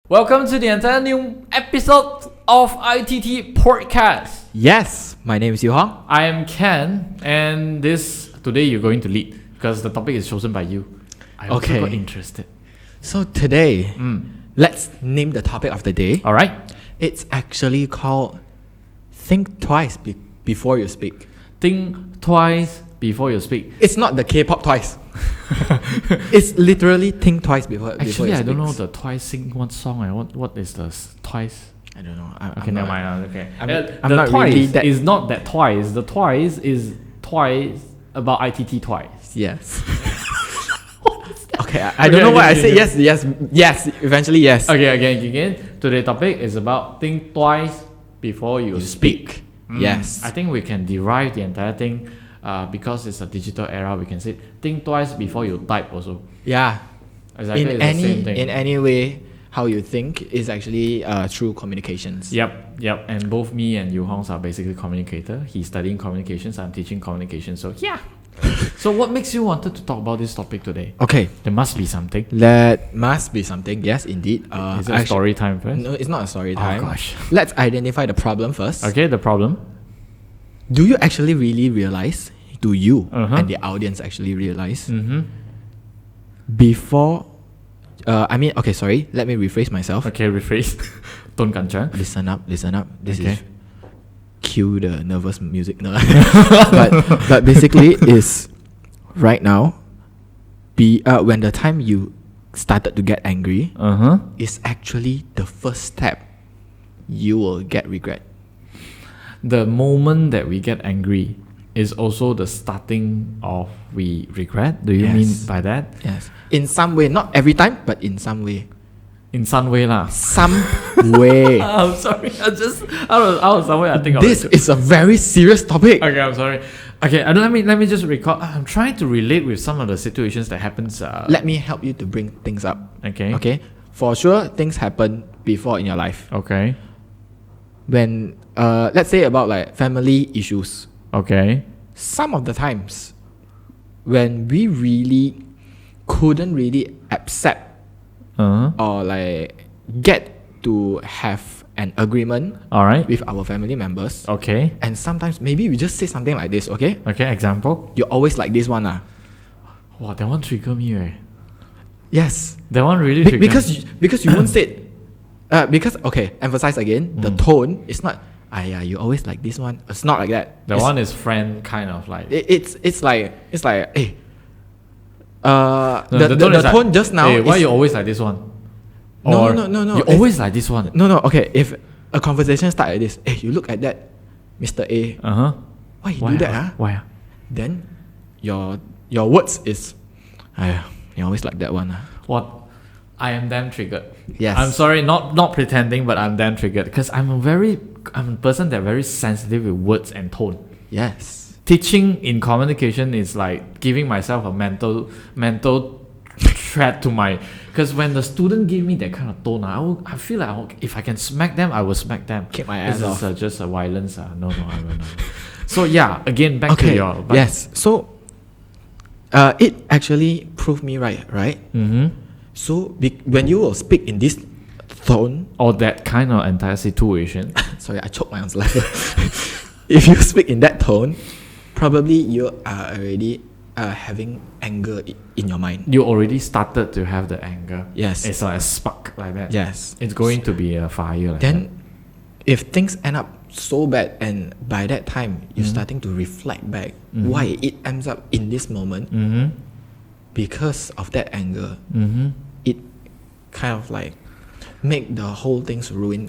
Welcome to the entire new episode of ITT Podcast. Yes, my name is Yu Hong. I am Ken, and today you're going to lead because the topic is chosen by you. I also got interested. So today, let's name the topic of the day. All right. It's actually called Think Twice Before You Speak. Think twice before you speak. It's not the K-pop Twice. It's literally think twice before Actually, before you I speak. don't know the Twice sing one song. What is the Twice? I don't know. Okay, never mind. Okay. I'm the not Twice really that- is not that Twice. The Twice is twice about ITT Twice. Yes. Okay, I don't know why I say yes. Eventually, yes. Okay, again. Today's topic is about think twice before you speak. Yes. I think we can derive the entire thing because it's a digital era. We can say think twice before you type also. Yeah. Exactly, In it's the same thing. any way, how you think is actually through communications. Yep. And both me and Yu Hong are basically communicator. He's studying communications. I'm teaching communication. So yeah. So what makes you wanted to talk about this topic today? Okay. There must be something. That must be something. Yes, indeed. Is it a story time first? No, it's not a story time. Oh gosh. Let's identify the problem first. Okay, the problem. Do you actually really realize? Do you Uh-huh. and the audience actually realize Mm-hmm. before? Okay, sorry. Let me rephrase myself. Okay, rephrase. Don't kanchang. Listen up. This Okay. is cue the nervous music. No. but basically is right now. When the time you started to get angry Uh-huh. is actually the first step. You will get regret. The moment that we get angry is also the starting of we regret. Do you mean Yes. by that? Yes. In some way, not every time, but in some way. In some way lah. Some way. I'm sorry. I just out of somewhere I think of This it. is a very serious topic. Okay, I'm sorry. Okay, let me just recall. I'm trying to relate with some of the situations that happens. Let me help you to bring things up. Okay. Okay. For sure, things happen before in your life. Okay. When let's say about like family issues. Okay. Some of the times when we really couldn't really accept Uh-huh. or like get to have an agreement All right. with our family members. Okay. And sometimes maybe we just say something like this, okay? Okay. Example. You always like this one. Wow, that one trigger me. Yes. That one really trigger. Because you won't say it. Because okay, emphasize again, the tone is not yeah, you always like this one. It's not like that. That It's- one is friend kind of like. It's like hey. No, The tone is tone like, just now. Hey, why is, you always like this one? No, Or no. You always like this one. No. Okay, if a conversation start like this, hey, you look at that, Mr. A. Uh huh. Why you do that? Huh? Why? Then your words is, you always like that one. What? I am damn triggered. Yes. I'm sorry, not pretending, but I'm damn triggered because I'm a person that very sensitive with words and tone. Yes. Teaching in communication is like giving myself a mental threat to my, because when the student give me that kind of tone, I feel like if I can smack them, I will smack them. Kick my ass This is off. just a violence. No, I will not. So yeah, again back to Okay. your. Yes. So, it actually proved me right. Mm-hmm. So when you will speak in this tone, Or that kind of entire situation. sorry, I choked my own saliva. If you speak in that tone, probably you are already having anger in your mind. You already started to have the anger. Yes. It's like a spark like that. Yes. It's going to be a fire like Then, if things end up so bad, and by that time you're starting to reflect back why it ends up in this moment, that. Mm-hmm. because of that anger, Mm-hmm. it kind of like make the whole thing's ruin.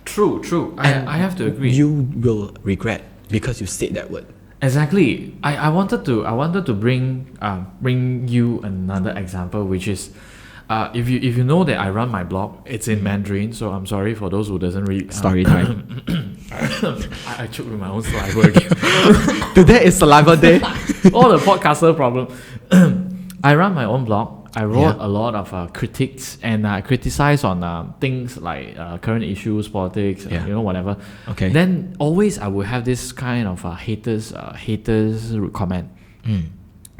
True. I have to agree. You will regret because you said that word. Exactly. I wanted to bring you another example, which is if you know that I run my blog, it's in Mandarin, so I'm sorry for those who doesn't read. Story time. I choked with my own saliva again. Today is saliva day. All the podcaster problem. I run my own blog. I wrote Yeah. a lot of critiques and I criticize on things like current issues, politics, Yeah. whatever. Okay. Then always I will have this kind of haters comment.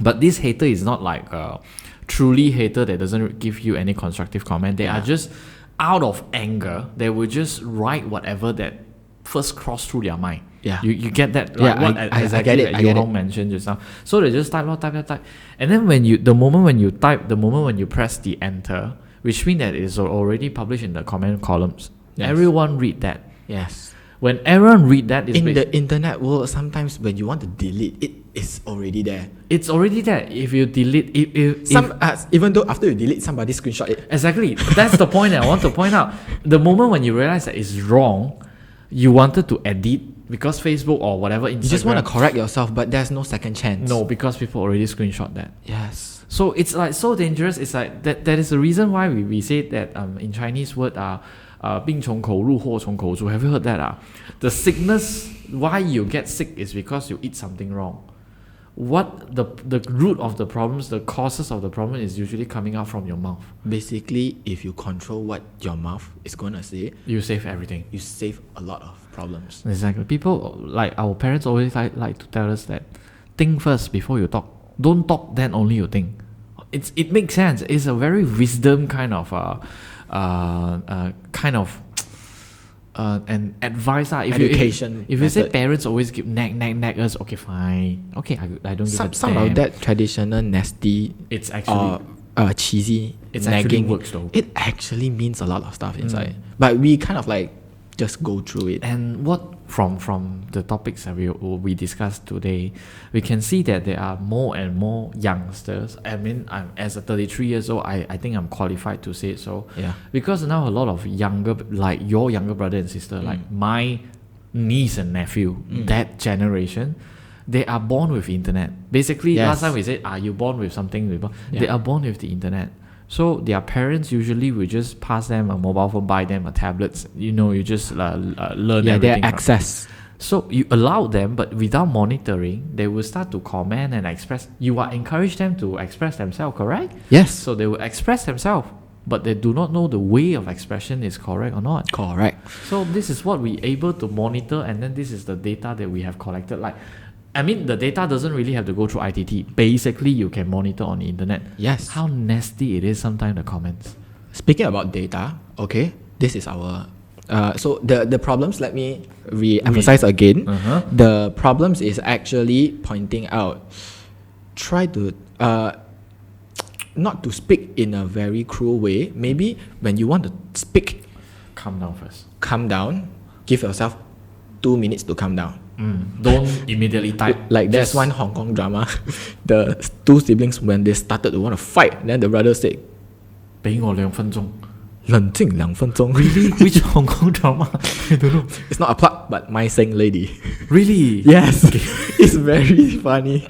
But this hater is not like a truly hater that doesn't give you any constructive comment. They are just out of anger, they will just write whatever that first cross through their mind. Yeah. You get that? Yeah, What I exactly get it, that I get Yo-Hong it. mentioned just now. So they just type, and then the moment when you press the enter, which means that it's already published in the comment columns. Yes. Everyone read that. Yes. When everyone read that, In the internet world, sometimes when you want to delete, it is already there. it's already there. If you delete, Even though after you delete, somebody screenshot it. exactly, that's the point that I want to point out. The moment when you realize that it's wrong, you wanted to edit because Facebook or whatever Instagram. You just want to correct yourself, but there's no second chance. No, because people already screenshot that. Yes. So it's like so dangerous. It's like that is the reason why we say that in Chinese word 病从口入祸从口出. Have you heard that? The sickness, why you get sick is because you eat something wrong. What the root of the problems, the causes of the problem is usually coming out from your mouth. Basically, if you control what your mouth is going to say, You save everything. you save a lot of problems. Exactly. People, like our parents always like to tell us that think first before you talk. Don't talk, then only you think. It makes sense. It's a very wisdom kind of an advice. Education If you say method. parents always give nag us, okay, fine. Okay, I don't give a Some damn. of that traditional nasty It's actually cheesy It's actually nagging works though. it actually means a lot of stuff inside, but we kind of like just go through it. And what from the topics that we discussed today, we can see that there are more and more youngsters. I mean, I'm as a 33 years old, I think I'm qualified to say it so. Yeah. Because now a lot of younger, like your younger brother and sister, like my niece and nephew, that generation, they are born with internet. Basically, Yes. last time we said, are you born with something? Yeah. They are born with the internet. So their parents usually will just pass them a mobile phone, buy them a tablet. You just learn Yeah, everything. their from- access. So you allow them, but without monitoring, they will start to comment and express. You are encourage them to express themselves, correct? Yes. So they will express themselves, but they do not know the way of expression is correct or not. Correct. So this is what we able to monitor, and then this is the data that we have collected. Like, I mean, the data doesn't really have to go through ITT. Basically, you can monitor on the internet. Yes. How nasty it is sometimes, the comments. Speaking about data, okay, this is our so the problems, let me re-emphasize again. Uh-huh. The problems is actually pointing out, try to not to speak in a very cruel way. Maybe when you want to speak, Calm down first. calm down, give yourself 2 minutes to calm down. Don't immediately type. Like there's Just- one Hong Kong drama, the two siblings, when they started to want to fight, then the brother said, 俾我2分鐘。冷静2分钟. Really? Which Hong Kong drama? I don't know. It's not a plug, but My Sing Lady. Really? Yes. It's very funny.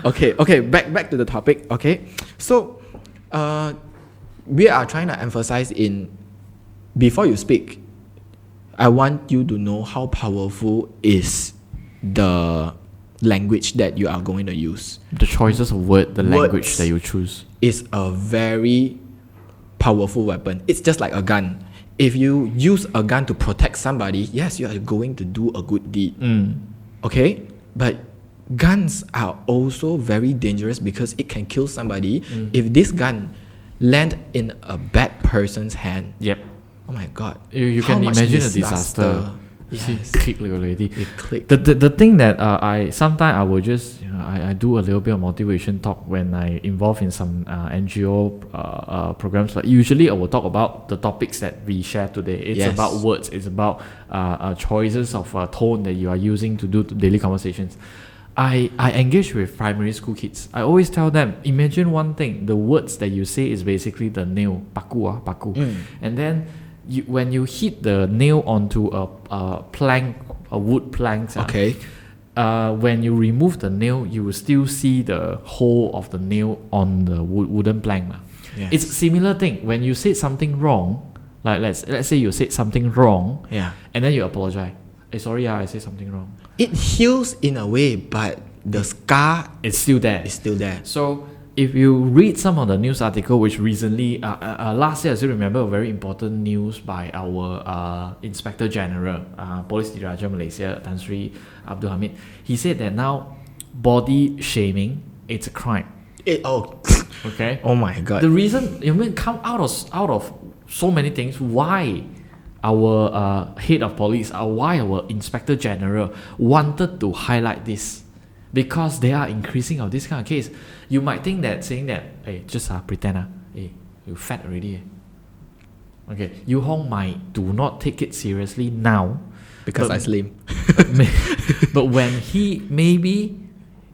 Okay, back to the topic. Okay. So we are trying to emphasize in, before you speak, I want you to know how powerful is the language that you are going to use. The choices of word, the language Words. that you choose. Is a very powerful weapon. It's just like a gun. If you use a gun to protect somebody, yes, you are going to do a good deed. Okay? But guns are also very dangerous because it can kill somebody. If this gun land in a bad person's hand, Yep. oh my god. You How can much imagine a disaster. Yes. Click already. It clicked. The thing that I sometimes I will just I do a little bit of motivation talk when I involve in some NGO programs. But usually I will talk about the topics that we share today. It's Yes. about words. It's about choices of tone that you are using to do daily conversations. I engage with primary school kids. I always tell them, imagine one thing. The words that you say is basically the nail, paku. And then when you hit the nail onto a plank, a wood plank, Okay. when you remove the nail, you will still see the hole of the nail on the wooden plank. Yes. It's a similar thing. When you say something wrong, like let's say you said something wrong, Yeah. and then you apologize. Hey, sorry, I said something wrong. It heals in a way, but the scar It's still there. is still there. So if you read some of the news article, which recently, last year I still remember a very important news by our Inspector General, Polis Diraja Malaysia, Tan Sri Abdul Hamid. He said that now body shaming, it's a crime. Oh Okay. my god. The reason, come out of so many things why our head of police, why our inspector general wanted to highlight this, because they are increasing of this kind of case. You might think that saying that, hey, just pretend, hey, you fat already. Okay, Yu Hong might do not take it seriously now because I slim. But when he maybe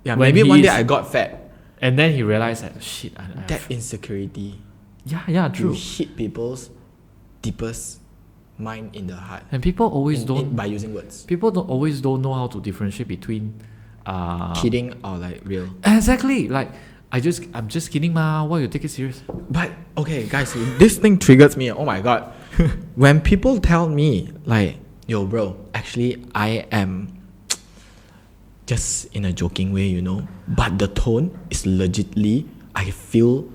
one day I got fat, and then he realized that shit. That insecurity. Yeah, true. You hit people's deepest mind in the heart. And people always by using words. People don't know how to differentiate between kidding or like real. Exactly. Like I'm just kidding, ma. Why you take it serious? But okay, guys, this thing triggers me. Oh my god. When people tell me like, yo bro, actually I am just in a joking way, you know, but the tone is legitly, I feel,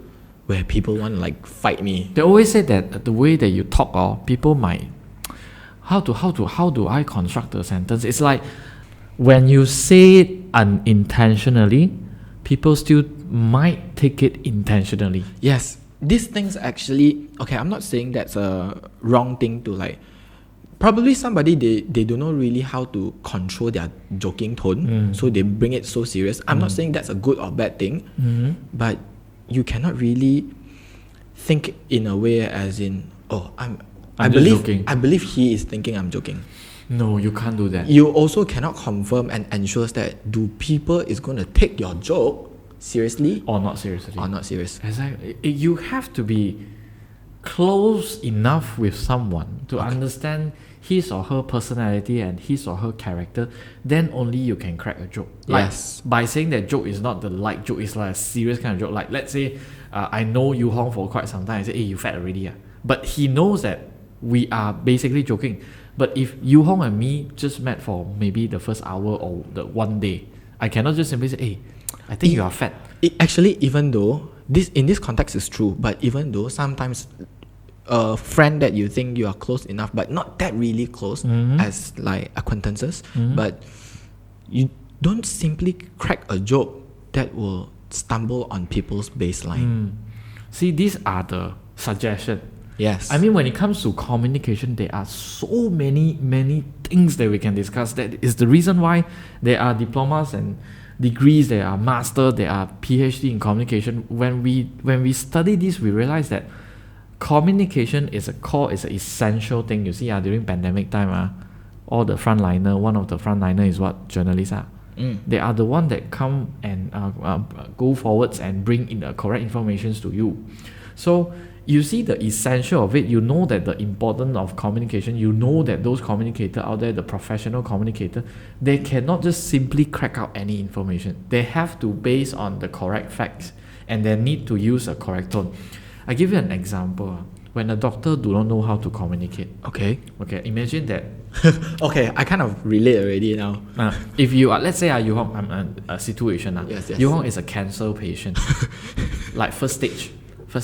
where people want to like fight me. They always say that the way that you talk, people might how do I construct the sentence? It's like when you say it unintentionally, people still might take it intentionally. Yes, these things actually, okay, I'm not saying that's a wrong thing to like, probably somebody they don't know really how to control their joking tone, so they bring it so serious. I'm not saying that's a good or bad thing, but you cannot really think in a way as in, I believe he is thinking I'm joking. No, you can't do that. You also cannot confirm and ensure that do people is going to take your joke seriously or not seriously. Exactly. You have to be close enough with someone to understand his or her personality and his or her character, then only you can crack a joke. Like, yes. By saying that joke is not the light joke, it's like a serious kind of joke. Like, let's say I know Yu Hong for quite some time. I say, hey, you fat already. But he knows that we are basically joking. But if Yu Hong and me just met for maybe the first hour or the one day, I cannot just simply say, hey, I think you are fat. Actually, even though this in this context is true, but even though sometimes a friend that you think you are close enough but not that really close as like acquaintances, but you don't simply crack a joke that will stumble on people's baseline. See, these are the suggestions. Yes. I mean, when it comes to communication, there are so many things that we can discuss. That is the reason why there are diplomas and degrees, there are master, there are PhD in communication. When we study this, we realize that communication is an essential thing. You see, during pandemic time, all the frontliner, one of the frontliner is what? Journalists are. They are the one that come and go forwards and bring in the correct information to you. So you see the essential of it. You know that the importance of communication. You know that those communicators out there, the professional communicator, they cannot just simply crack out any information. They have to base on the correct facts, and they need to use a correct tone. I give you an example. When a doctor do not know how to communicate. Okay, imagine that. Okay, I kind of relate already now. If you are, let's say Yu Hong, I'm a situation. Yes. Yu Hong is a cancer patient. Like first stage,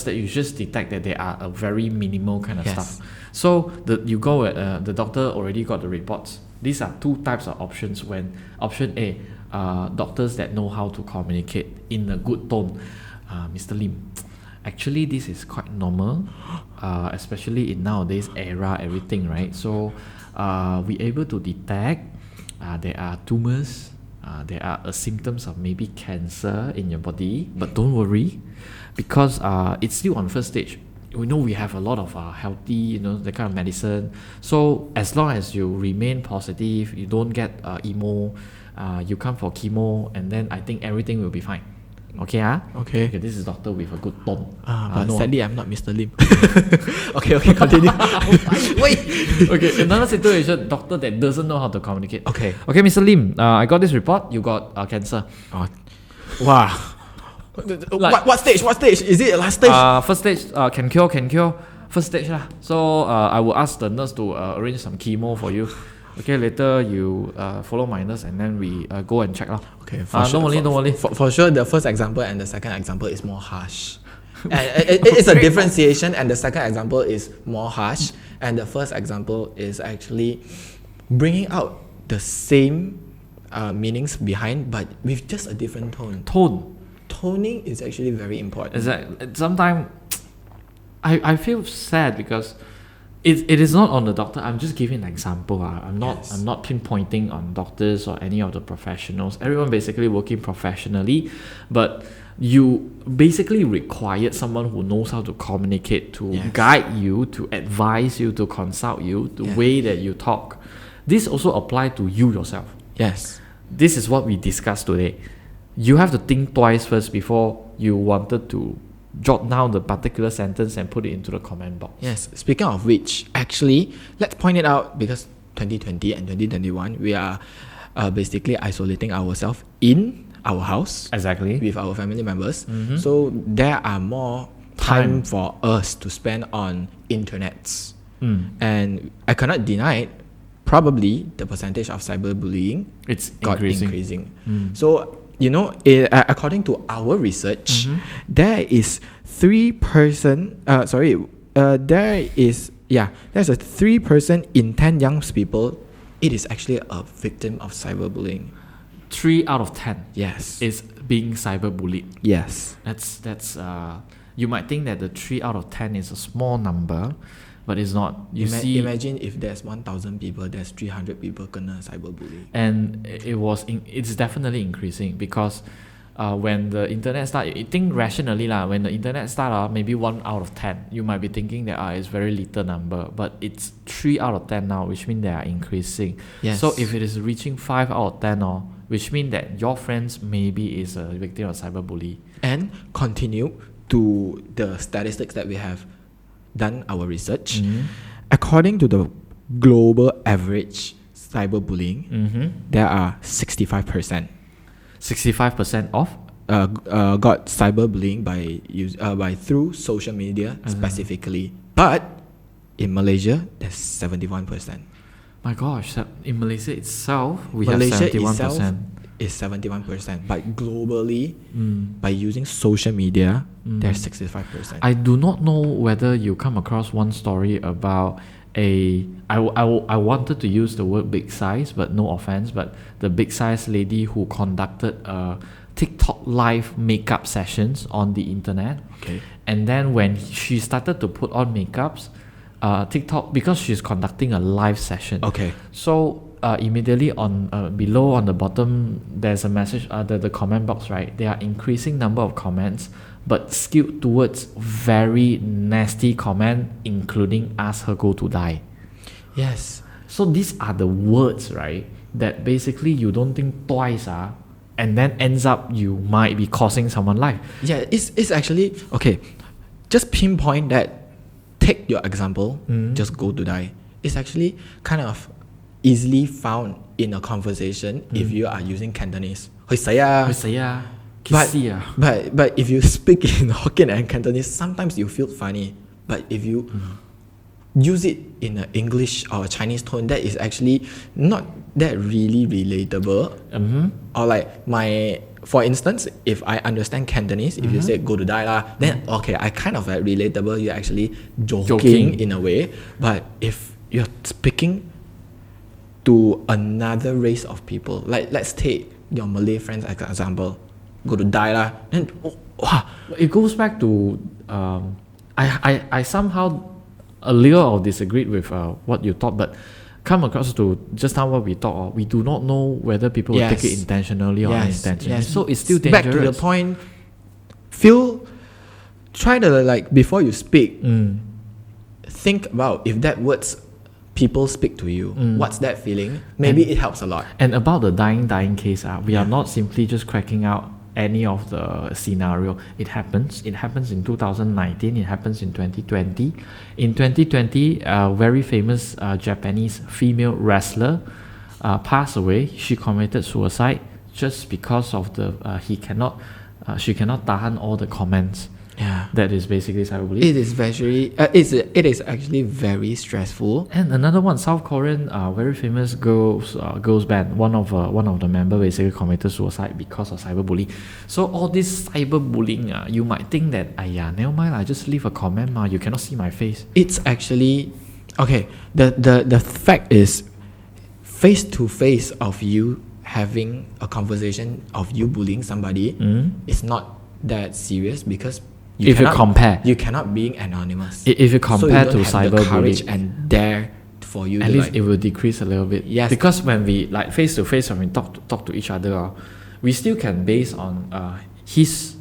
you just detect that they are a very minimal kind of stuff. So you go at the doctor already got the reports. These are two types of options. When option A, doctors that know how to communicate in a good tone. Mr. Lim, actually this is quite normal, especially in nowadays era, everything, right? So we able to detect there are tumors, there are symptoms of maybe cancer in your body, but don't worry, because it's still on first stage. We know we have a lot of healthy, that kind of medicine. So as long as you remain positive, you don't get emo, you come for chemo, and then I think everything will be fine. Okay, Okay, this is doctor with a good tone. But sadly, I'm not Mr. Lim. Okay, continue. Wait. Okay, another situation, doctor that doesn't know how to communicate. Okay, Mr. Lim, I got this report. You got cancer. Wow. What stage? Is it last stage? First stage, can cure. First stage lah. So I will ask the nurse to arrange some chemo for you. Okay, later you follow my nurse and then we go and check lah. Okay, don't worry. For sure, the first example and the second example is more harsh. It's a differentiation, and the second example is more harsh, and the first example is actually bringing out the same meanings behind, but with just a different tone. Toning is actually very important. Sometimes I feel sad because it is not on the doctor. I'm just giving an example. I'm not pinpointing on doctors or any of the professionals. Everyone basically working professionally, but you basically required someone who knows how to communicate, to guide you, to advise you, to consult you, the way that you talk. This also applies to you yourself. Yes. This is what we discussed today. You have to think twice first before you wanted to jot down the particular sentence and put it into the comment box. Yes. Speaking of which, actually, let's point it out because 2020 and 2021, we are basically isolating ourselves in our house. Exactly. With our family members. So there are more time for us to spend on internets. And I cannot deny it, probably the percentage of cyberbullying got increasing. So, you know, according to our research, there is there's a 3% in 10 young people, it is actually a victim of cyberbullying. 3 out of 10 Yes. is being cyberbullied. Yes. That's you might think that the 3 out of 10 is a small number, but it's not. Imagine if there's 1,000 people, there's 300 people kena cyberbullying. And it's definitely increasing because when the internet started, you think rationally when the internet started, maybe 1 out of 10, you might be thinking that it's very little number, but it's 3 out of 10 now, which means they are increasing. Yes. So if it is reaching 5 out of 10, which means that your friends maybe is a victim of cyberbullying. And continue to the statistics that we have done our research. According to the global average cyberbullying, there are 65%. 65% of got cyberbullying by through social media specifically, but in Malaysia there's 71%. My gosh, in Malaysia itself we Malaysia have 71%. itself is 71%, but globally by using social media there's 65%. I do not know whether you come across one story about I wanted to use the word big size, but no offense, but the big size lady who conducted TikTok live makeup sessions on the internet. Okay. And then when she started to put on makeups, TikTok, because she's conducting a live session. Okay. So immediately on below on the bottom there's a message, the comment box, right? There are increasing number of comments, but skewed towards very nasty comment, including ask her go to die. Yes. So these are the words, right, that basically you don't think twice, and then ends up you might be causing someone life. Yeah, it's actually okay. Just pinpoint that. Take your example. Just go to die. It's actually kind of easily found in a conversation if you are using Cantonese. Hoi saya. But if you speak in Hokkien and Cantonese, sometimes you feel funny. But if you use it in an English or a Chinese tone, that is actually not that really relatable. Or like for instance, if I understand Cantonese, if you say go to die lah, then okay, I kind of like relatable. You're actually joking in a way. But if you're speaking to another race of people, like let's take your Malay friends as an example, go to die lah, then it goes back to I somehow a little or disagreed with what you thought, but come across to just now what we thought, we do not know whether people will take it intentionally or unintentionally. So it's still dangerous. Back to the point, try to like before you speak, think about if that words people speak to you, what's that feeling? Maybe it helps a lot. And about the dying case, we are not simply just cracking out any of the scenario. It happens in 2019, it happens in 2020. In 2020, a very famous Japanese female wrestler passed away. She committed suicide just because of she cannot tahan all the comments. That is basically cyberbullying. It is actually very stressful. And another one, South Korean, very famous girls band. One of the members basically committed suicide because of cyberbullying. So all this cyberbullying, you might think that never mind, just leave a comment, you cannot see my face. It's actually okay. The fact is, face to face of you having a conversation of you bullying somebody is not that serious because If you compare. you cannot being anonymous. If you compare so to you don't have the courage cyberbullying, and dare for you at to least like, it will decrease a little bit. Yes. Because when we like face to face, when we talk to each other, we still can base on his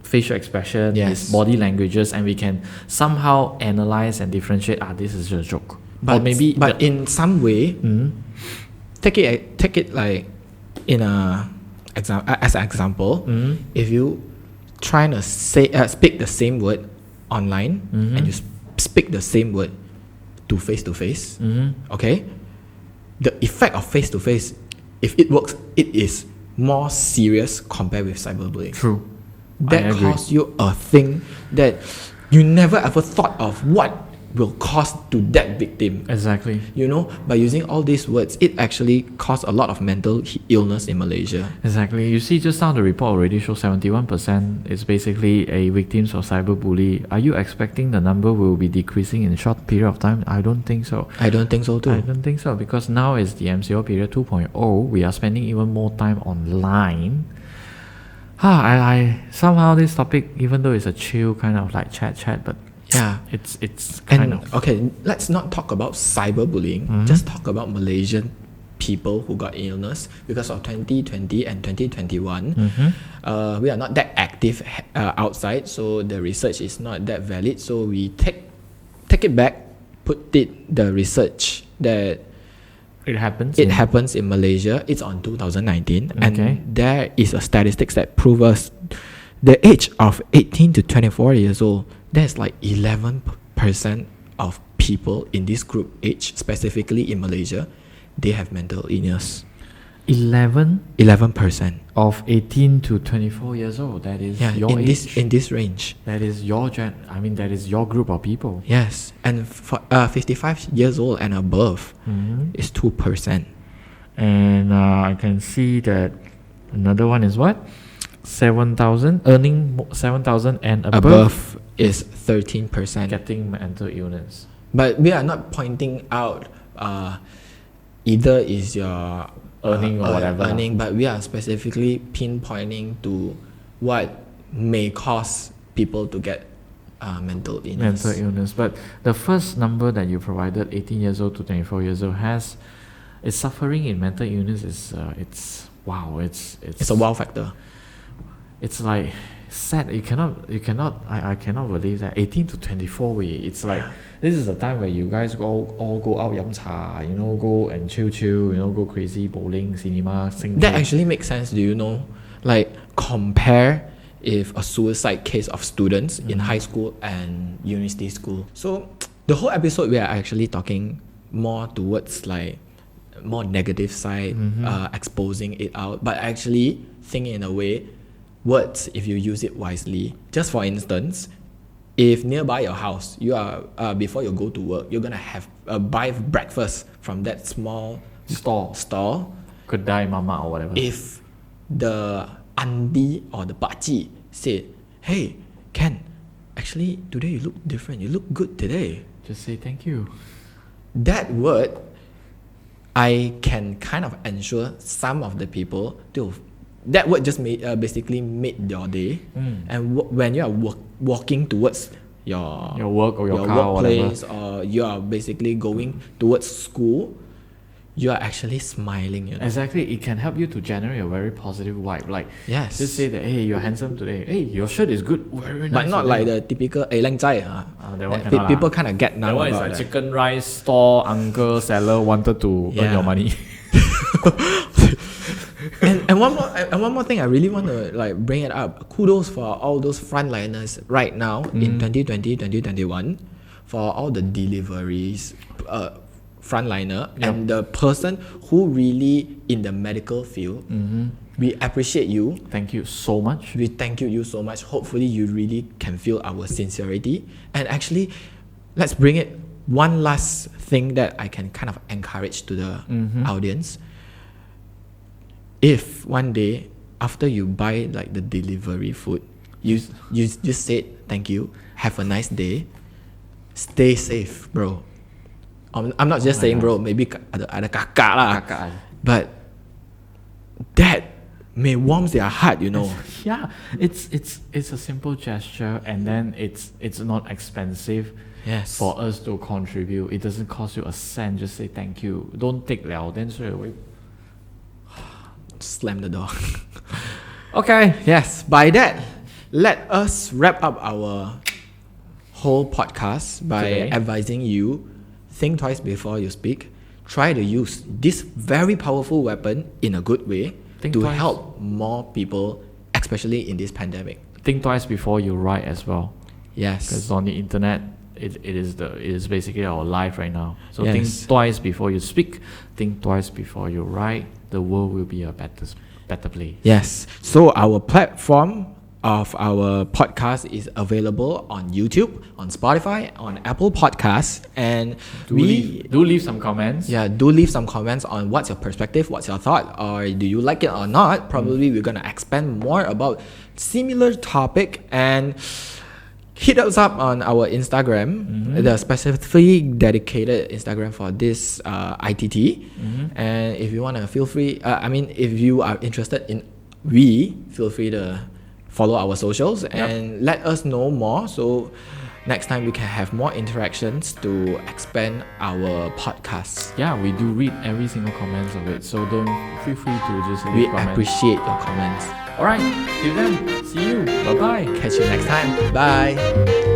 facial expression, Yes. his body languages, and we can somehow analyze and differentiate. This is just a joke. Or maybe in some way, take it like in as an example. If you trying to speak the same word online and you speak the same word to face, okay, the effect of face to face, if it works, it is more serious compared with cyberbullying. True. That costs you a thing that you never ever thought of what will cost to that victim. Exactly. You know, by using all these words, it actually caused a lot of mental illness in Malaysia. Exactly. You see, just now the report already shows 71% is basically a victims of cyberbully. Are you expecting the number will be decreasing in a short period of time? I don't think so. I don't think so too. I don't think so, because now is the MCO period 2.0. We are spending even more time online. I somehow this topic, even though it's a chill kind of like chat, but Yeah. it's kind of okay, let's not talk about cyberbullying. Just talk about Malaysian people who got illness because of 2020 and 2021. We are not that active outside, so the research is not that valid. So we take it back, put the research that it happens. it happens in Malaysia. It's on 2019, Okay. and there is a statistics that prove us the age of 18 to 24 years old. There's like 11% of people in this group age, specifically in Malaysia, they have mental illness. 11% of 18 to 24 years old. That is your in age. this range. That is your that is your group of people. Yes, and for 55 years old and above is 2%. And I can see that another one is what? 7,000, earning 7,000 and Above is 13%. getting mental illness. But we are not pointing out either is your Earning or whatever. earning, but we are specifically pinpointing to what may cause people to get mental illness. Mental illness. But the first number that you provided, 18 years old to 24 years old, is suffering in mental illness is it's It's a wow factor. It's like sad. You cannot I cannot believe that 18 to 24 it's like this is the time where you guys all go out 飲茶, go and chill, go crazy, bowling, cinema, sing. That actually makes sense. Do you know? Like compare if a suicide case of students in high school and university school. So the whole episode we are actually talking more towards like more negative side, exposing it out, but actually thinking in a way, words if you use it wisely. Just for instance, if nearby your house you are before you go to work, you're gonna have buy breakfast from that small store. Kedai mama or whatever. If the auntie or the pakcik said, "Hey, Ken, actually today you look different. You look good today." Just say thank you. That word, I can kind of ensure some of the people to. That word just basically made your day. And when you are walking towards your work or your car or workplace, or you are basically going towards school, you are actually smiling. Exactly, it can help you to generate a very positive vibe. Like, Yes. just say that, hey, you're handsome today. Hey, your shirt is good. Very nice. But not today." like the typical 靚仔 that one cannot people lah. kind of get That now one is about like that. chicken rice store uncle seller wanted to earn your money. and one more thing I really want to like bring it up. Kudos for all those frontliners right now in 2020, 2021 for all the deliveries frontliner and the person who really in the medical field. We appreciate you. Thank you so much. We thank you so much. Hopefully you really can feel our sincerity. And actually, let's bring it one last thing that I can kind of encourage to the audience. If one day after you buy like the delivery food, you just said thank you, have a nice day, stay safe, bro. I'm not just saying bro, maybe ada kakak lah. Kakak. But that may warm their heart, you know. Yeah, it's a simple gesture, and then it's not expensive. Yes. For us to contribute, it doesn't cost you a cent. Just say thank you. Don't take liao, then straight away. Slam the door. Okay, yes. By that, let us wrap up our whole podcast by Today. advising you, think twice before you speak. Try to use this very powerful weapon in a good way Think to twice. help more people, especially in this pandemic. Think twice before you write as well, Yes. because on the internet, it is basically our life right now. So Yes. think twice before you speak. Think twice before you write. The world will be a better place. Yes. So our platform of our podcast is available on YouTube, on Spotify, on Apple Podcasts, and Do leave some comments. Yeah, do leave some comments on what's your perspective, what's your thought, or do you like it or not. Probably we're gonna expand more about similar topic, and hit us up on our Instagram, the specifically dedicated Instagram for this ITT. And if you wanna feel free, if you are interested in feel free to follow our socials and let us know more, so next time we can have more interactions to expand our podcast. Yeah, we do read every single comments of it, so don't feel free to just leave We comments. appreciate your comments. Alright, till then, see you. Bye bye. Catch you next time. Bye.